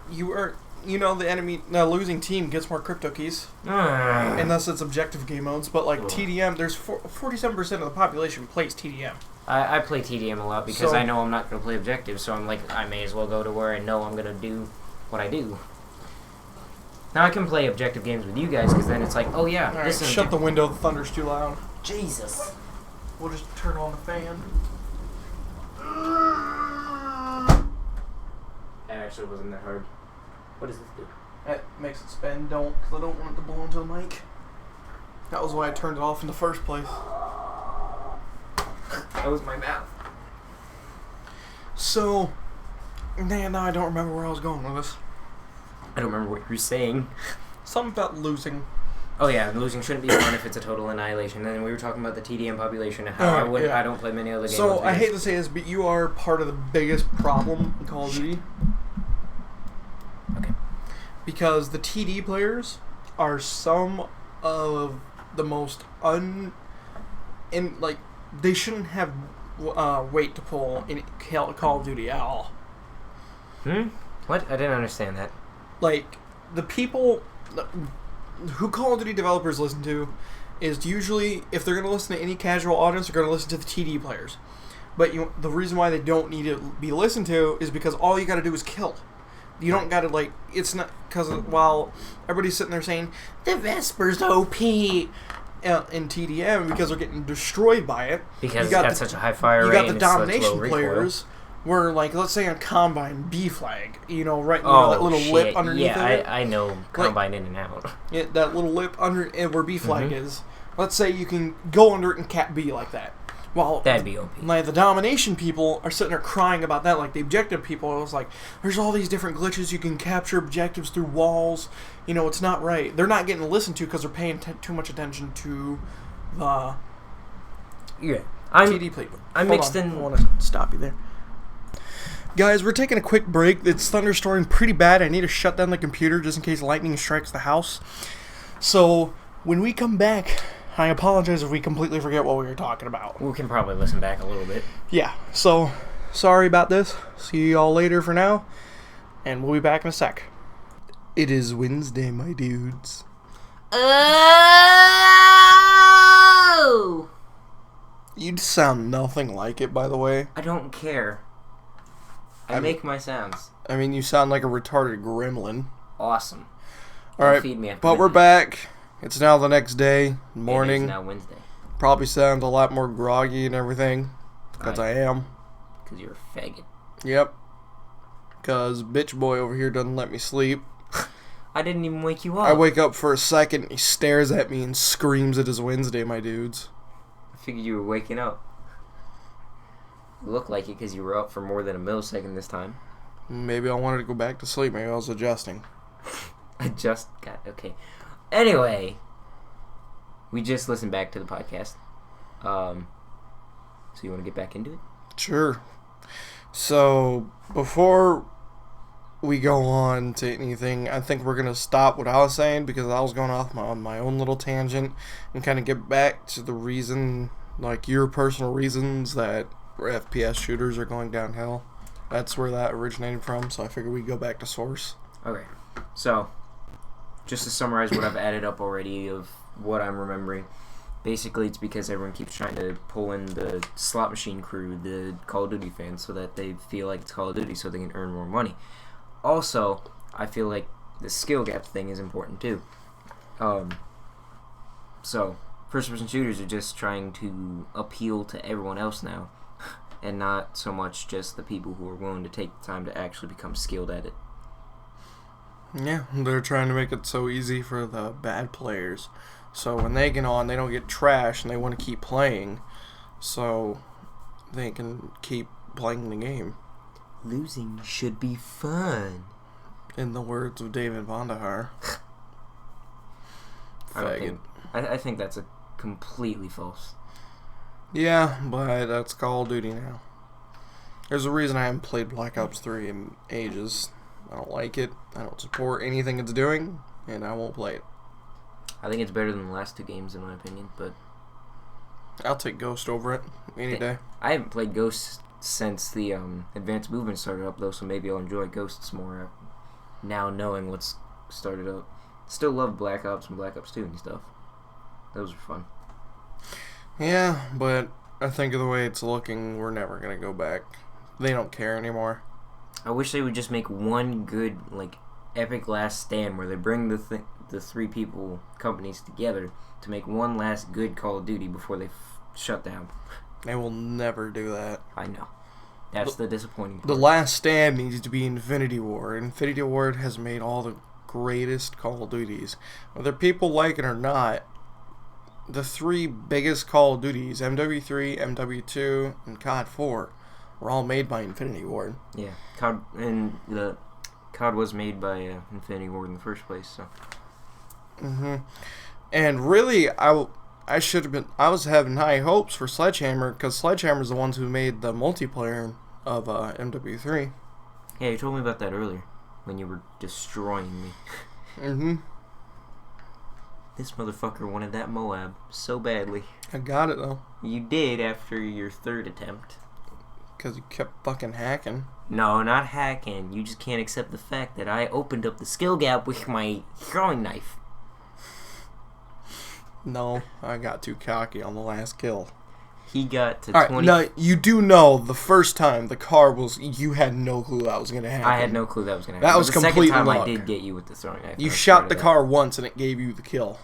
Speaker 2: losing team gets more crypto keys. Unless it's objective game modes. But like TDM, there's 47% of the population plays TDM.
Speaker 1: I play TDM a lot because I know I'm not going to play objective, so I'm like, I may as well go to where I know I'm going to do what I do. Now I can play objective games with you guys, because then it's like, oh yeah,
Speaker 2: all right, shut the window, the thunder's too loud.
Speaker 1: Jesus.
Speaker 2: We'll just turn on the fan.
Speaker 1: That actually wasn't that hard. What does this do?
Speaker 2: It makes it spin, because I don't want it to blow into the mic. That was why I turned it off in the first place.
Speaker 1: That was my mouth.
Speaker 2: So, now I don't remember where I was going with this.
Speaker 1: I don't remember what you were saying.
Speaker 2: Something about losing.
Speaker 1: Oh yeah, losing shouldn't be fun if it's a total annihilation. And then we were talking about the TDM population and how I don't play many other games.
Speaker 2: So I hate to say this, but you are part of the biggest problem in Call of Duty.
Speaker 1: Okay.
Speaker 2: Because the TD players are some of the most they shouldn't have weight to pull in Call of Duty at all.
Speaker 1: What? I didn't understand that.
Speaker 2: Like, the people who Call of Duty developers listen to is usually, if they're going to listen to any casual audience, they're going to listen to the TD players. But the reason why they don't need to be listened to is because all you got to do is kill. You don't got to, it's not, because while everybody's sitting there saying, the Vesper's OP in TDM because they're getting destroyed by it.
Speaker 1: Because it's got such a high fire rate.
Speaker 2: You got the domination players. Where, let's say on Combine, B flag, that little lip underneath it.
Speaker 1: Yeah, I know Combine in and out.
Speaker 2: Yeah, that little lip under where B flag is. Let's say you can go under it and cap B like that. Well,
Speaker 1: that'd be OP.
Speaker 2: The domination people are sitting there crying about that. Like, the objective people, it was like, there's all these different glitches. You can capture objectives through walls. It's not right. They're not getting listened to because they're paying too much attention to the TD people.
Speaker 1: I'm mixed in.
Speaker 2: I want to stop you there. Guys, we're taking a quick break. It's thunderstorming pretty bad. I need to shut down the computer just in case lightning strikes the house. So, When we come back, I apologize if we completely forget what we were talking about.
Speaker 1: We can probably listen back a little bit.
Speaker 2: Yeah, so sorry about this. See y'all later for now, and we'll be back in a sec. It is Wednesday, my dudes.
Speaker 1: Oh!
Speaker 2: You sound nothing like it, by the way.
Speaker 1: I don't care. I make my sounds.
Speaker 2: I mean, you sound like a retarded gremlin.
Speaker 1: Awesome.
Speaker 2: Alright,
Speaker 1: Feed me after
Speaker 2: but we're back. It's now the next day, morning.
Speaker 1: It is now Wednesday.
Speaker 2: Probably sound a lot more groggy and everything, because I am.
Speaker 1: Because you're a faggot.
Speaker 2: Yep. Because bitch boy over here doesn't let me sleep.
Speaker 1: I didn't even wake you up.
Speaker 2: I wake up for a second, he stares at me and screams it is Wednesday, my dudes.
Speaker 1: I figured you were waking up. You look like it because you were up for more than a millisecond this time.
Speaker 2: Maybe I wanted to go back to sleep. Maybe I was adjusting.
Speaker 1: I just got... Okay. Anyway. We just listened back to the podcast. So you want to get back into it?
Speaker 2: Sure. So, before we go on to anything, I think we're going to stop what I was saying because I was going off on my own little tangent and kind of get back to the reason, like your personal reasons that FPS shooters are going downhill. That's where that originated from, so I figured we'd go back to source.
Speaker 1: Okay. So, just to summarize what I've added up already of what I'm remembering, basically it's because everyone keeps trying to pull in the slot machine crew, the Call of Duty fans, so that they feel like it's Call of Duty so they can earn more money. Also, I feel like the skill gap thing is important too. So, first-person shooters are just trying to appeal to everyone else now, and not so much just the people who are willing to take the time to actually become skilled at it.
Speaker 2: Yeah, they're trying to make it so easy for the bad players. So when they get on, they don't get trashed, and they want to keep playing, so they can keep playing the game.
Speaker 1: Losing should be fun.
Speaker 2: In the words of David Vonderhaar.
Speaker 1: I think that's a completely false.
Speaker 2: Yeah, but that's Call of Duty now. There's a reason I haven't played Black Ops 3 in ages. I don't like it. I don't support anything it's doing, and I won't play it.
Speaker 1: I think it's better than the last two games, in my opinion, but...
Speaker 2: I'll take Ghost over it any day.
Speaker 1: I haven't played Ghosts since the Advanced Movement started up, though, so maybe I'll enjoy Ghosts more now knowing what's started up. Still love Black Ops and Black Ops 2 and stuff. Those are fun.
Speaker 2: Yeah, but I think of the way it's looking, we're never going to go back. They don't care anymore.
Speaker 1: I wish they would just make one good, like, epic last stand where they bring the three companies together to make one last good Call of Duty before they shut down.
Speaker 2: They will never do that.
Speaker 1: I know. That's the disappointing part.
Speaker 2: The last stand needs to be Infinity War. Infinity War has made all the greatest Call of Duties. Whether people like it or not, the three biggest Call of Duties, MW3, MW2, and COD 4, were all made by Infinity Ward.
Speaker 1: Yeah, COD was made by Infinity Ward in the first place, so.
Speaker 2: And really, I was having high hopes for Sledgehammer, because Sledgehammer's the ones who made the multiplayer of MW3.
Speaker 1: Yeah, you told me about that earlier, when you were destroying me. This motherfucker wanted that Moab so badly.
Speaker 2: I got it, though.
Speaker 1: You did after your third attempt.
Speaker 2: Because you kept fucking hacking.
Speaker 1: No, not hacking. You just can't accept the fact that I opened up the skill gap with my throwing knife.
Speaker 2: No, I got too cocky on the last kill.
Speaker 1: He got to
Speaker 2: 20... Now, you do know the first time the car was... You had no clue that was going to happen.
Speaker 1: I had no clue that was going to happen.
Speaker 2: That was complete luck.
Speaker 1: The second time I did get you with the throwing knife.
Speaker 2: You shot the car once and it gave you the kill.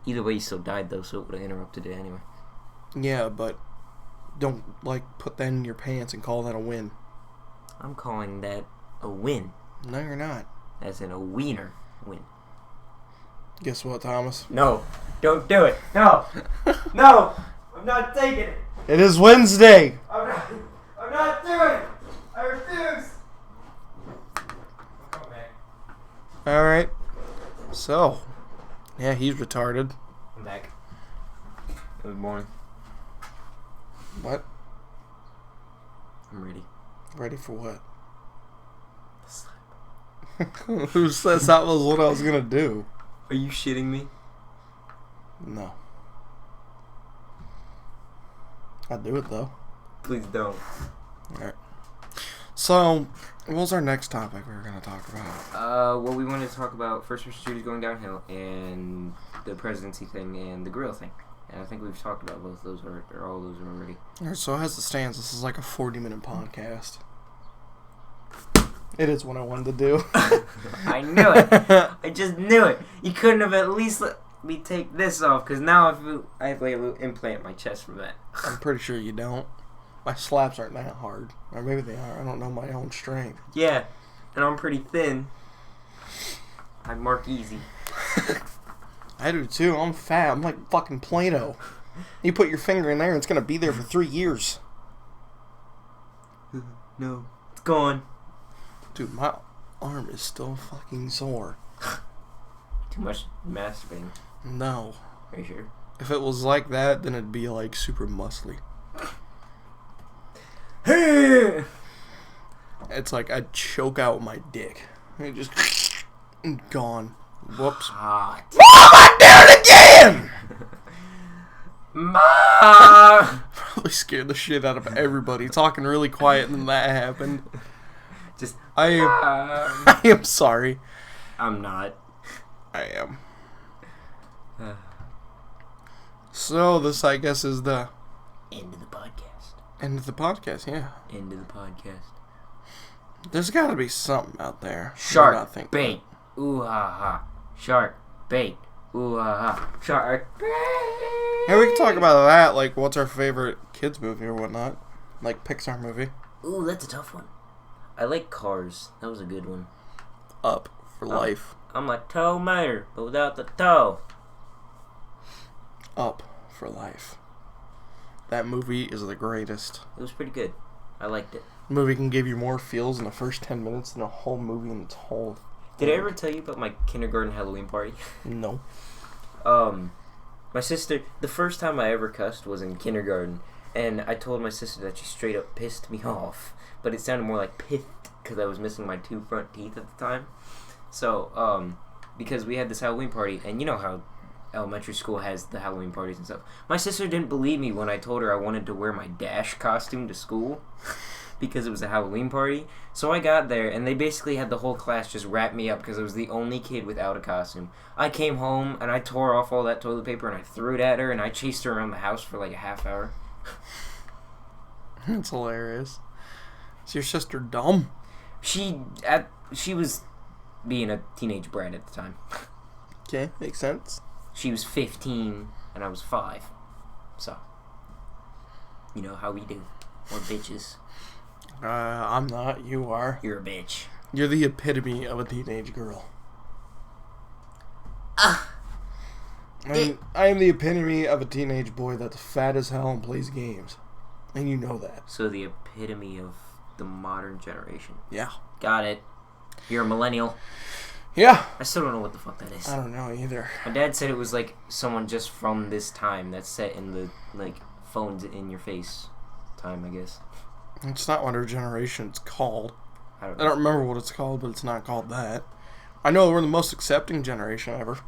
Speaker 1: Either way, you still died, though, so it would have interrupted it anyway.
Speaker 2: Yeah, but don't, put that in your pants and call that a win.
Speaker 1: I'm calling that a win.
Speaker 2: No, you're not.
Speaker 1: As in a wiener win.
Speaker 2: Guess what, Thomas?
Speaker 1: No. Don't do it. No. No. I'm not taking it.
Speaker 2: It is Wednesday.
Speaker 1: I'm not doing it. I refuse. Come back.
Speaker 2: Alright. So. Yeah, he's retarded.
Speaker 1: I'm back. Good morning.
Speaker 2: What?
Speaker 1: I'm ready.
Speaker 2: Ready for what?
Speaker 1: Slap.
Speaker 2: Who says that was what I was gonna do?
Speaker 1: Are you shitting me?
Speaker 2: No. I'd do it, though.
Speaker 1: Please don't.
Speaker 2: Alright. So, what was our next topic we were going to talk about?
Speaker 1: Well, we wanted to talk about first person shooters going downhill and the presidency thing and the grill thing. And I think we've talked about both those or all those already.
Speaker 2: Alright, so as it stands, this is like a 40-minute podcast. It is what I wanted to do.
Speaker 1: I knew it. I just knew it. You couldn't have at least let me take this off, because now I have like a little implant in my chest from that.
Speaker 2: I'm pretty sure you don't. My slaps aren't that hard. Or maybe they are. I don't know my own strength.
Speaker 1: Yeah, and I'm pretty thin. I mark easy.
Speaker 2: I do too. I'm fat. I'm like fucking Play-Doh. You put your finger in there and it's going to be there for 3 years.
Speaker 1: No, it's gone.
Speaker 2: Dude, my arm is still fucking sore.
Speaker 1: Too much masturbating.
Speaker 2: No.
Speaker 1: Are you sure?
Speaker 2: If it was like that, then it'd be like super muscly. It's like I'd choke out my dick. It just gone. Whoops.
Speaker 1: Hot.
Speaker 2: I did it again!
Speaker 1: Ma!
Speaker 2: Probably scared the shit out of everybody. Talking really quiet and then that happened.
Speaker 1: Just
Speaker 2: I am sorry.
Speaker 1: I'm not.
Speaker 2: I am. So this, I guess, is the
Speaker 1: End of the podcast.
Speaker 2: end of the podcast. Yeah.
Speaker 1: End of the podcast.
Speaker 2: There's got to be something out there. we're not
Speaker 1: Shark
Speaker 2: thinking
Speaker 1: bait. Ooh ha ha. Shark bait. Ooh ha ha. Shark bait.
Speaker 2: Yeah, we can talk about that. Like, what's our favorite kids movie or whatnot? Like Pixar movie.
Speaker 1: Ooh, that's a tough one. I like Cars. That was a good one.
Speaker 2: Up for life.
Speaker 1: I'm a tow mater, but without the toe.
Speaker 2: Up for life. That movie is the greatest.
Speaker 1: It was pretty good. I liked it.
Speaker 2: Movie can give you more feels in the first 10 minutes than a whole movie in its whole.
Speaker 1: Did I ever tell you about my kindergarten Halloween party?
Speaker 2: No.
Speaker 1: My sister, the first time I ever cussed was in kindergarten, and I told my sister that she straight up pissed me off, but it sounded more like pissed because I was missing my 2 front teeth at the time. So, because we had this Halloween party, and you know how elementary school has the Halloween parties and stuff. My sister didn't believe me when I told her I wanted to wear my Dash costume to school because it was a Halloween party. So I got there, and they basically had the whole class just wrap me up because I was the only kid without a costume. I came home, and I tore off all that toilet paper, and I threw it at her, and I chased her around the house for like a half hour.
Speaker 2: That's hilarious. Is your sister dumb?
Speaker 1: She was being a teenage brat at the time.
Speaker 2: Okay, makes sense.
Speaker 1: She was 15, and I was 5. So, you know how we do. We're bitches.
Speaker 2: I'm not. You are.
Speaker 1: You're a bitch.
Speaker 2: You're the epitome of a teenage girl. I am the epitome of a teenage boy that's fat as hell and plays games. And you know that.
Speaker 1: So the epitome of the modern generation.
Speaker 2: Yeah.
Speaker 1: Got it. You're a millennial.
Speaker 2: Yeah.
Speaker 1: I still don't know what the fuck that is.
Speaker 2: I don't know either.
Speaker 1: My dad said it was like someone just from this time that's set in the, like, phones in your face time, I guess.
Speaker 2: It's not what our generation's called.
Speaker 1: I don't
Speaker 2: I don't remember what it's called, but it's not called that. I know we're the most accepting generation ever.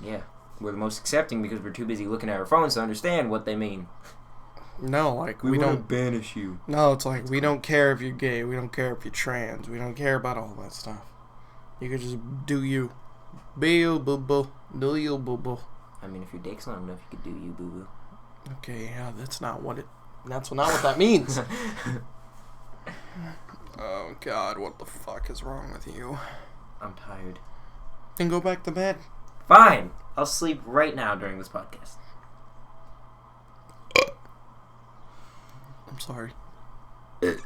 Speaker 1: Yeah. We're the most accepting because we're too busy looking at our phones to understand what they mean.
Speaker 2: No, like, we
Speaker 1: wanna
Speaker 2: don't
Speaker 1: banish you.
Speaker 2: No, it's like, we don't care if you're gay, we don't care if you're trans, we don't care about all that stuff. You could just do you. Be you, boo-boo. Do you, boo-boo.
Speaker 1: I mean, if your dick's long enough, you could do you, boo-boo.
Speaker 2: Okay, yeah, that's not what that means. Oh, God, what the fuck is wrong with you?
Speaker 1: I'm tired.
Speaker 2: Then go back to bed.
Speaker 1: Fine! I'll sleep right now during this podcast.
Speaker 2: I'm sorry. I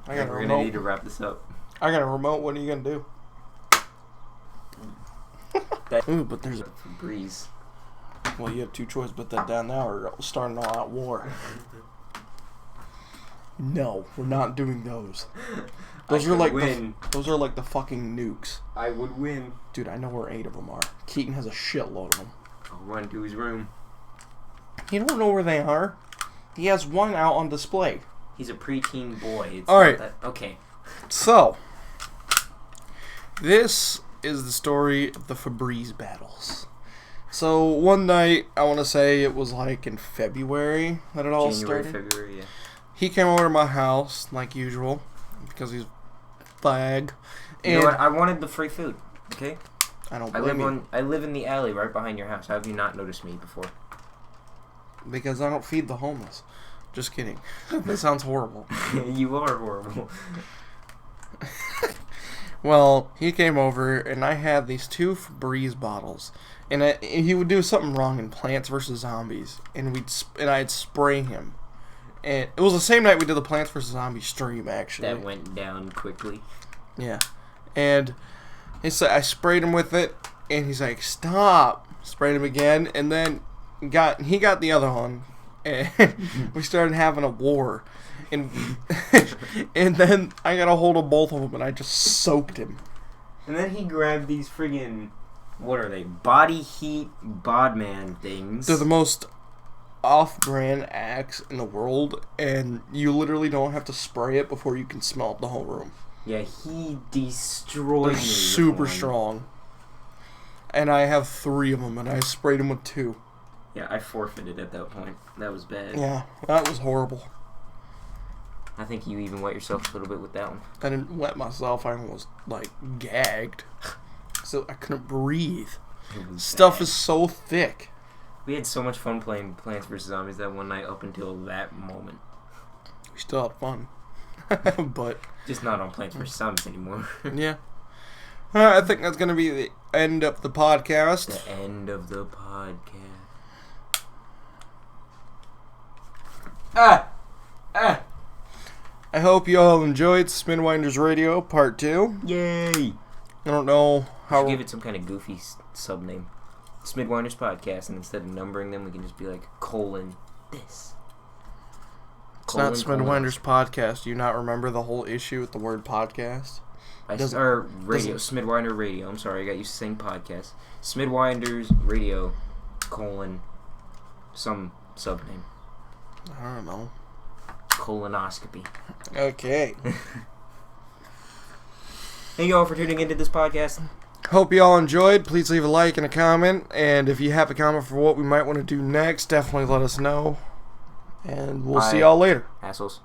Speaker 2: got a
Speaker 1: We're
Speaker 2: remote.
Speaker 1: gonna need to wrap this up.
Speaker 2: I got a remote. What are you gonna do? Ooh, but there's a
Speaker 1: breeze.
Speaker 2: Well, you have two choices. Put that down now, or start an all-out war. No, we're not doing those. Those are like those are like the fucking nukes.
Speaker 1: I would win.
Speaker 2: Dude, I know where 8 of them are. Keaton has a shitload of them.
Speaker 1: I'll run to his room.
Speaker 2: You don't know where they are. He has one out on display.
Speaker 1: He's a preteen boy. It's
Speaker 2: All
Speaker 1: not
Speaker 2: right.
Speaker 1: that, okay.
Speaker 2: So, this is the story of the Febreze battles. So, one night, I want to say it was like in February that it all
Speaker 1: January,
Speaker 2: started.
Speaker 1: February, yeah.
Speaker 2: He came over to my house, like usual, because he's a fag.
Speaker 1: You know what? I wanted the free food. Okay.
Speaker 2: I don't
Speaker 1: I
Speaker 2: blame
Speaker 1: live
Speaker 2: you.
Speaker 1: I live in the alley right behind your house. How have you not noticed me before?
Speaker 2: Because I don't feed the homeless. Just kidding. That sounds horrible.
Speaker 1: You are horrible.
Speaker 2: Well, he came over, and I had these 2 Febreze bottles. And he would do something wrong in Plants vs. Zombies, and I'd spray him. And it was the same night we did the Plants vs. Zombies stream, actually.
Speaker 1: That went down quickly.
Speaker 2: Yeah. And I sprayed him with it, and he's like, stop. Sprayed him again, and then he got the other one, and we started having a war. And and then I got a hold of both of them, and I just soaked him.
Speaker 1: And then he grabbed these friggin', what are they? Body heat bodman things.
Speaker 2: They're the most off-brand axe in the world, and you literally don't have to spray it before you can smell the whole room.
Speaker 1: Yeah, he destroyed
Speaker 2: They're
Speaker 1: me.
Speaker 2: super strong. And I have 3 of them, and I sprayed them with 2.
Speaker 1: Yeah, I forfeited at that point. That was bad.
Speaker 2: Yeah, that was horrible.
Speaker 1: I think you even wet yourself a little bit with that one.
Speaker 2: I didn't wet myself. I almost, gagged. So I couldn't breathe. Stuff is so thick.
Speaker 1: We had so much fun playing Plants vs. Zombies that one night up until that moment.
Speaker 2: We still had fun. But
Speaker 1: just not on Plants vs. Zombies anymore.
Speaker 2: Yeah. I think that's going to be the end of the podcast.
Speaker 1: The end of the podcast.
Speaker 2: I hope you all enjoyed Smidwinders Radio Part 2.
Speaker 1: Yay!
Speaker 2: I don't know how...
Speaker 1: Give it some kind of goofy sub-name. Smidwinders Podcast, and instead of numbering them, we can just be like, this.
Speaker 2: It's not Smidwinders Podcast. Do you not remember the whole issue with the word podcast?
Speaker 1: Radio. Smidwinder Radio. I'm sorry, I got used to saying podcast. Smidwinders Radio, some sub-name.
Speaker 2: I don't know.
Speaker 1: Colonoscopy.
Speaker 2: Okay.
Speaker 1: Thank you all for tuning into this podcast.
Speaker 2: Hope you all enjoyed. Please leave a like and a comment. And if you have a comment for what we might want to do next, definitely let us know. And we'll see y'all later.
Speaker 1: Assholes.